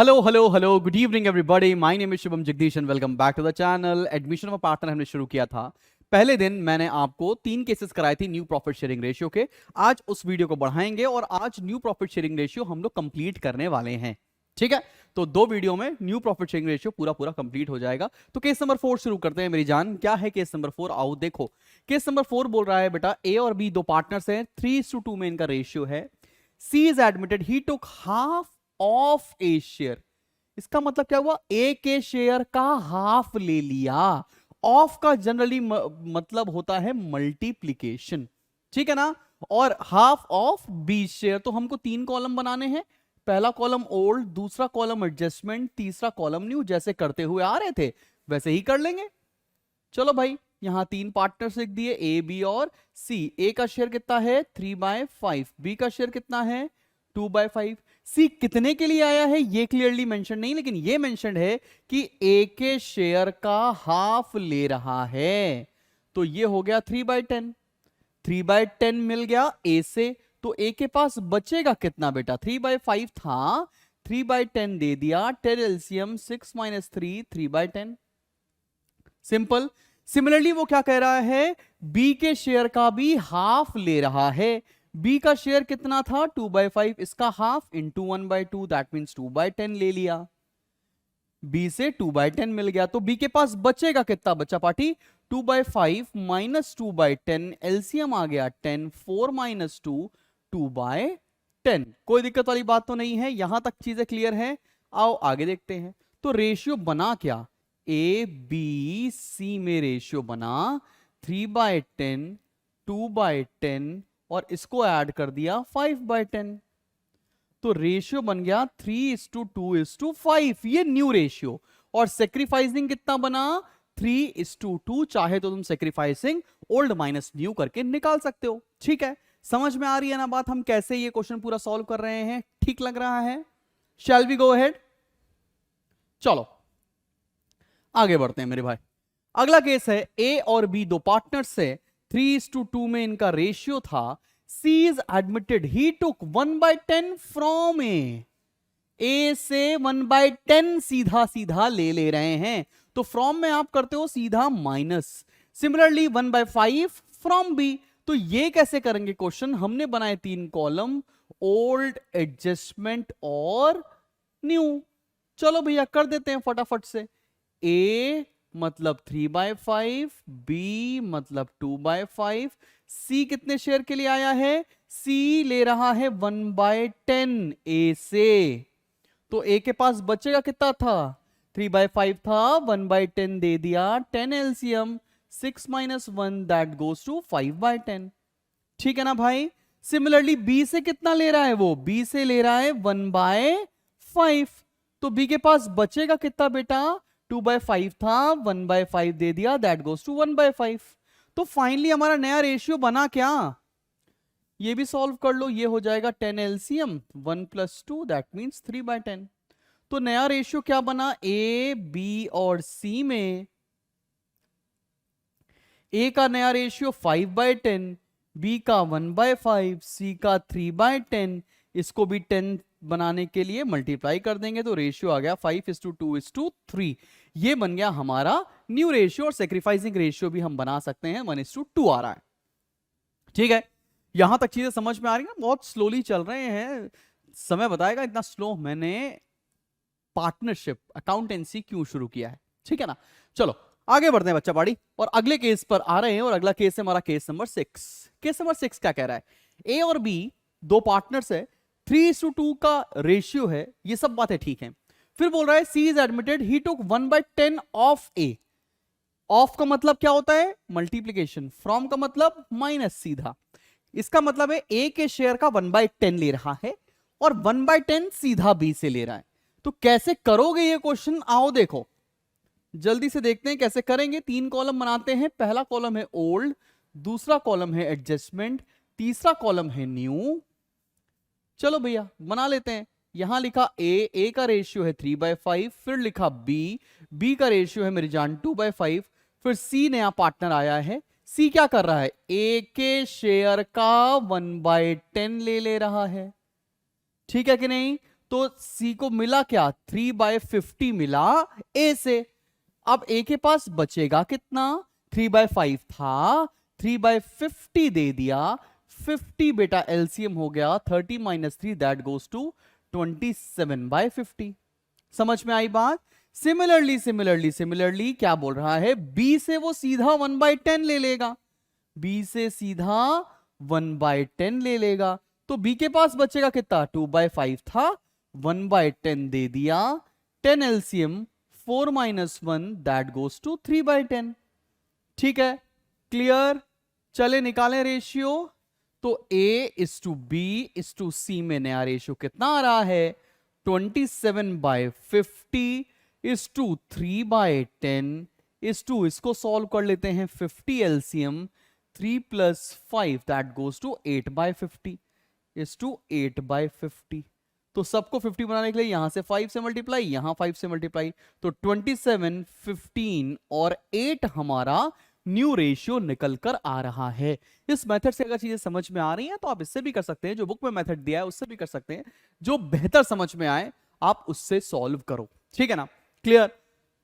Hello good evening everybody. My name is Shubham Jagdish and welcome back to the channel. Admission of partner हमने शुरू किया था। पहले दिन मैंने आपको 3 केसेस कराए थे न्यू प्रॉफिट शेयरिंग रेशियो के। आज उस वीडियो को बढ़ाएंगे और आज न्यू प्रॉफिट शेयरिंग रेशियो हम लोग कंप्लीट करने वाले हैं। ठीक है, तो 2 वीडियो में न्यू प्रॉफिट शेयरिंग रेशियो पूरा कंप्लीट हो जाएगा। तो केस नंबर 4 शुरू करते हैं मेरी जान। क्या है केस नंबर 4? आओ देखो। केस नंबर 4 बोल रहा है बेटा ए और बी दो पार्टनर्स हैं, 3:2 में इनका रेशियो है। C is admitted, he took half of A share. इसका मतलब क्या हुआ? ए के शेयर का हाफ ले लिया। ऑफ का जनरली मतलब होता है मल्टीप्लीकेशन, ठीक है ना। और हाफ ऑफ बी शेयर, तो हमको 3 कॉलम बनाने हैं। पहला कॉलम ओल्ड, दूसरा कॉलम एडजस्टमेंट, तीसरा कॉलम न्यू। जैसे करते हुए आ रहे थे वैसे ही कर लेंगे। चलो भाई, यहां 3 पार्टनर्स लिख दिए, ए बी और सी। ए का शेयर कितना है? 3/5। बी का शेयर कितना है? 2/5। सी कितने के लिए आया है ये क्लियरली मेंशन नहीं, लेकिन ये मेंशन है कि ए के शेयर का हाफ ले रहा है। तो ये हो गया 3/10। 3/10 मिल गया ए से। तो ए के पास बचेगा कितना बेटा? 3/5 था, 3/10 दे दिया। 10 एलसीएम 6 - 3, 3/10। सिंपल। सिमिलरली वो क्या कह रहा है? बी के शेयर का भी हाफ ले रहा है। बी का शेयर कितना था? 2/5। इसका हाफ इंटू 1/2, दैट मीन्स 2/10 ले लिया। बी से 2/10 मिल गया। तो बी के पास बचेगा कितना? बच्चा पार्टी 2/5 - 2/10, एलसीएम आ गया 10, 4 - 2, 2/10। कोई दिक्कत वाली बात तो नहीं है, यहां तक चीजें क्लियर है। आओ आगे देखते हैं। तो रेशियो बना क्या? ए बी सी में रेशियो बना 3/10, 2/10 और इसको ऐड कर दिया 5/10। तो रेशियो बन गया 3:2:5। ये न्यू रेशियो। और सेक्रीफाइसिंग कितना बना? 3:2। चाहे तो तुम सेक्रीफाइसिंग ओल्ड माइनस न्यू करके निकाल सकते हो। ठीक है, समझ में आ रही है ना बात? हम कैसे ये क्वेश्चन पूरा सॉल्व कर रहे हैं, ठीक लग रहा है? Shall we go ahead? चलो आगे बढ़ते हैं मेरे भाई। अगला केस है ए और बी दो पार्टनर्स से, 3:2 में इनका रेशियो था। C is admitted, he took 1/10 from A. A से 1/10 सीधा सीधा ले रहे हैं। तो फ्रॉम में आप करते हो सीधा माइनस। Similarly 1/5 from B. तो ये कैसे करेंगे क्वेश्चन? हमने बनाए 3 कॉलम, ओल्ड, एडजस्टमेंट और न्यू। चलो भैया कर देते हैं फटाफट से। ए मतलब 3/5, बी मतलब 2/5। सी कितने शेयर के लिए आया है? सी ले रहा है 1/10 ए से। तो ए के पास बचेगा कितना था? 3/5 था, 1/10 दे दिया। 10 एलसीएम 6 - 1, दैट गोज टू 5/10। ठीक है ना भाई? सिमिलरली बी से कितना ले रहा है? वो बी से ले रहा है 1/5। तो बी के पास बचेगा कितना बेटा? 2/5 था, 1/5 दे दिया, दैट गोज टू 1/5। तो फाइनली हमारा नया रेशियो बना क्या? ये भी सॉल्व कर लो, ये हो जाएगा 10 एलसीएम 1 + 2, दैट मीन्स 3/10। तो नया रेशियो क्या बना? ए बी और सी में ए का नया रेशियो 5/10, बी का 1/5, सी का 3/10। इसको भी 10 बनाने के लिए मल्टीप्लाई कर देंगे तो रेशियो आ गया 5:2:3। ये बन गया हमारा न्यू रेशियो। और सेक्रीफाइसिंग रेशियो भी हम बना सकते हैं, 1:2 आ रहा है। ठीक है, यहां तक चीजें समझ में आ रही है ना? बहुत स्लोली चल रहे हैं, समय बताएगा इतना स्लो मैंने पार्टनरशिप अकाउंटेंसी क्यों शुरू किया है। ठीक है ना? चलो आगे बढ़ते हैं बच्चा बाड़ी, और अगले केस पर आ रहे हैं। और अगला केस है हमारा केस नंबर 6। केस नंबर 6 क्या कह रहा है? ए और बी दो पार्टनर्स है, 3:2 का रेशियो है। ये सब बातें ठीक है। फिर बोल रहा है C is admitted, he took 1/10 of A. Of का मतलब क्या होता है? मल्टीप्लीकेशन। फ्रॉम का मतलब माइनस सीधा। इसका मतलब है ए के शेयर का 1/10 ले रहा है और 1/10 सीधा बी से ले रहा है। तो कैसे करोगे ये क्वेश्चन? आओ देखो, जल्दी से देखते हैं कैसे करेंगे। 3 कॉलम बनाते हैं। पहला कॉलम है ओल्ड, दूसरा कॉलम है एडजस्टमेंट, तीसरा कॉलम है न्यू। चलो भैया बना लेते हैं। यहां लिखा ए का रेशियो है 3/5। फिर लिखा बी का रेशियो है मेरी जान 2/5। फिर सी नया पार्टनर आया है। सी क्या कर रहा है? ए के शेयर का 1/10 ले रहा है। ठीक है कि नहीं? तो सी को मिला क्या, 3/50 मिला ए से। अब ए के पास बचेगा कितना, 3/5 था, 3/50 दे दिया, 50 बेटा एलसीएम हो गया 30 - 3 दैट गोज टू 27/50। समझ में आई बात। सिमिलरली क्या बोल रहा है, बी से वो सीधा 1/10 ले लेगा, बी से सीधा 1/10 ले लेगा। तो बी के पास बचेगा कितना, 2/5 था, 1/10 दे दिया, 10 एलसीएम 4 - 1 दैट गोज टू 3/10। ठीक है, क्लियर। चले निकालें रेशियो। तो A is to B is to C में नया रेशियो कितना आ रहा है, 27/50 इज टू 3/10 इज टू, इसको सॉल्व कर लेते हैं, 50 LCM 3 + 5 that goes to 8/50 is to 8/50। तो सबको 50 बनाने के लिए यहां से 5 से मल्टीप्लाई, यहां 5 से मल्टीप्लाई, तो 27, 15 और 8 हमारा न्यू रेशियो निकल कर आ रहा है। इस मेथड से अगर चीजें समझ में आ रही हैं तो आप इससे भी कर सकते हैं, जो बुक में मेथड दिया है उससे भी कर सकते हैं, जो बेहतर समझ में आए आप उससे सॉल्व करो। ठीक है ना, क्लियर।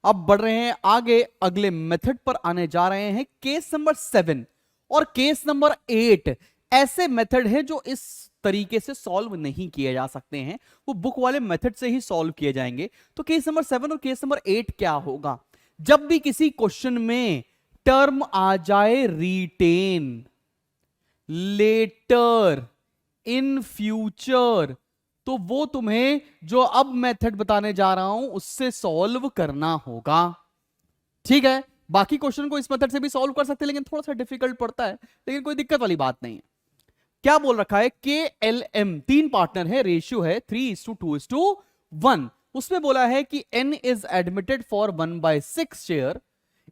अब बढ़ रहे हैं आगे, अगले मेथड पर आने जा रहे हैं। केस नंबर 7 और केस नंबर 8 ऐसे मेथड है जो इस तरीके से सॉल्व नहीं किए जा सकते हैं, वो बुक वाले मेथड से ही सॉल्व किए जाएंगे। तो केस नंबर 7 और केस नंबर 8 क्या होगा, जब भी किसी क्वेश्चन में टर्म आ जाए रिटेन, लेटर, इन फ्यूचर, तो वो तुम्हें जो अब मेथड बताने जा रहा हूं उससे सॉल्व करना होगा। ठीक है, बाकी क्वेश्चन को इस मेथड से भी सॉल्व कर सकते हैं, लेकिन थोड़ा सा डिफिकल्ट पड़ता है, लेकिन कोई दिक्कत वाली बात नहीं है। क्या बोल रखा है, के एल एम 3 पार्टनर है, रेशियो है 3:2:1। उसमें बोला है कि n is admitted for 1/6 share,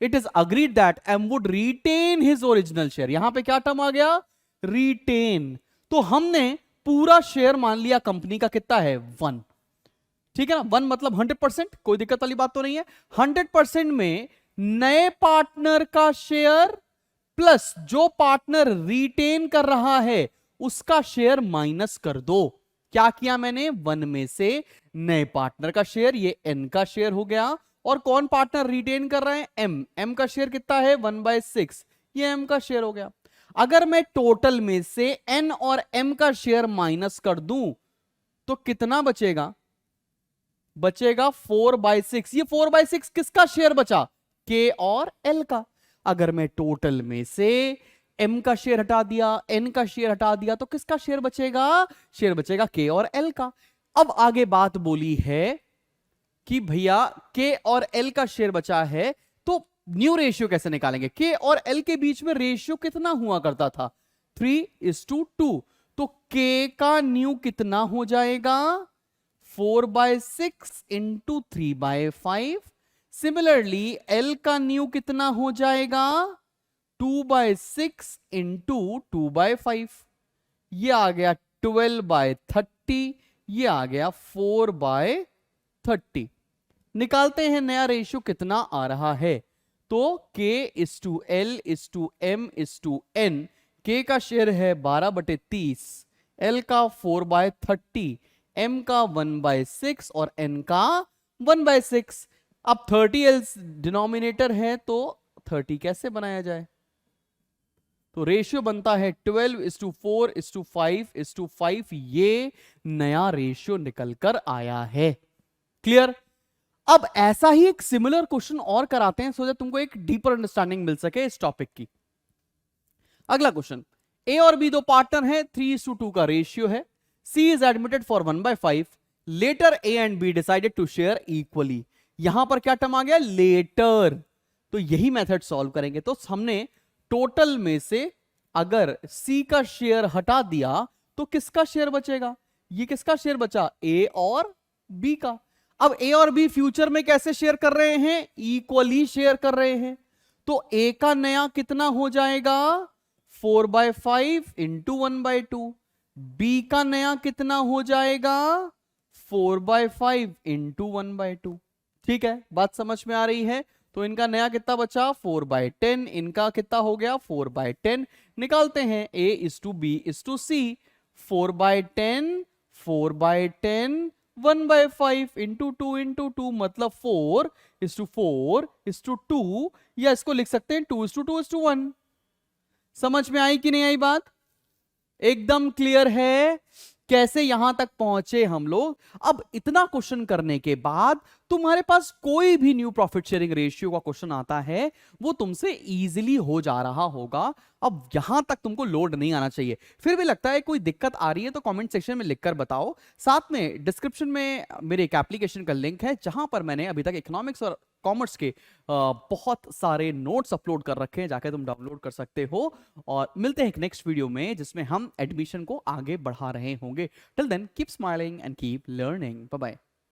it is agreed that m would retain his original share. यहां पे क्या टर्म आ गया, रिटेन। तो हमने पूरा शेयर मान लिया कंपनी का, कितना है 1। ठीक है ना, 1 मतलब 100%, कोई दिक्कत वाली बात तो नहीं है। 100% में नए पार्टनर का शेयर प्लस जो पार्टनर रिटेन कर रहा है उसका शेयर माइनस कर दो। क्या किया मैंने, 1 में से नए पार्टनर का शेयर, ये n का शेयर हो गया, और कौन पार्टनर रिटेन कर रहे हैं, m का शेयर कितना है 1/6, ये m का शेयर हो गया। अगर मैं टोटल में से n और m का शेयर माइनस कर दूं तो कितना बचेगा, बचेगा 4/6। ये 4/6 किसका शेयर बचा, k और l का। अगर मैं टोटल में से m का शेयर हटा दिया, n का शेयर हटा दिया, तो किसका शेयर बचेगा, शेयर बचेगा k और l का। अब आगे बात बोली है कि भैया k और l का शेयर बचा है, तो न्यू रेशियो कैसे निकालेंगे। k और l के बीच में रेशियो कितना हुआ करता था, 3:2। तो k का न्यू कितना हो जाएगा, 4/6 इंटू 3/5। सिमिलरली l का न्यू कितना हो जाएगा, 2/6 इंटू 2/5। ये आ गया 12/30, ये आ गया 4/30। निकालते हैं नया रेशियो कितना आ रहा है। तो k is to l is to m is to n, k का शेयर है 12/30, l का 4/30, m का 1/6 और n का 1/6। अब 30 डिनोमिनेटर है तो 30 कैसे बनाया जाए, तो रेशियो बनता है 12:4:5:5। ये नया रेशियो निकलकर आया है। क्लियर। अब ऐसा ही एक सिमिलर क्वेश्चन और कराते हैं, सो दैट तुमको एक डीपर अंडरस्टैंडिंग मिल सके इस टॉपिक की। अगला क्वेश्चन, ए और बी दो पार्टनर हैं, 3:2 का रेशियो है, C is admitted for 1/5, later A and B decided to share equally. यहां पर क्या टर्म आ गया, लेटर। तो यही मेथड सॉल्व करेंगे। तो हमने टोटल में से अगर सी का शेयर हटा दिया तो किसका शेयर बचेगा, ये किसका शेयर बचा, ए और बी का। अब ए और बी फ्यूचर में कैसे शेयर कर रहे हैं, इक्वली शेयर कर रहे हैं। तो ए का नया कितना हो जाएगा, 4/5 इंटू 1/2। बी का नया कितना हो जाएगा, 4/5 इंटू 1/2। ठीक है, बात समझ में आ रही है। तो इनका नया कितना बचा, 4/10, इनका कितना हो गया 4/10। निकालते हैं a is to b is to c, 4/10, 4/10, 1/5 into two मतलब 4:4:2, या इसको लिख सकते हैं 2:2:1। समझ में आई कि नहीं आई बात? एकदम क्लियर है कैसे यहां तक पहुंचे हम लोग। अब इतना क्वेश्चन करने के बाद तुम्हारे पास कोई भी न्यू प्रॉफिट शेयरिंग रेशियो का क्वेश्चन आता है वो तुमसे इजीली हो जा रहा होगा। अब यहां तक तुमको लोड नहीं आना चाहिए। फिर भी लगता है कोई दिक्कत आ रही है तो कमेंट सेक्शन में लिखकर बताओ। साथ में डिस्क्रिप्शन में मेरे एक एप्लीकेशन का लिंक है जहां पर मैंने अभी तक इकोनॉमिक्स और कॉमर्स के बहुत सारे नोट्स अपलोड कर रखे हैं, जाके तुम डाउनलोड कर सकते हो। और मिलते हैं एक नेक्स्ट वीडियो में जिसमें हम एडमिशन को आगे बढ़ा रहे होंगे। Till then keep smiling and keep learning. Bye bye.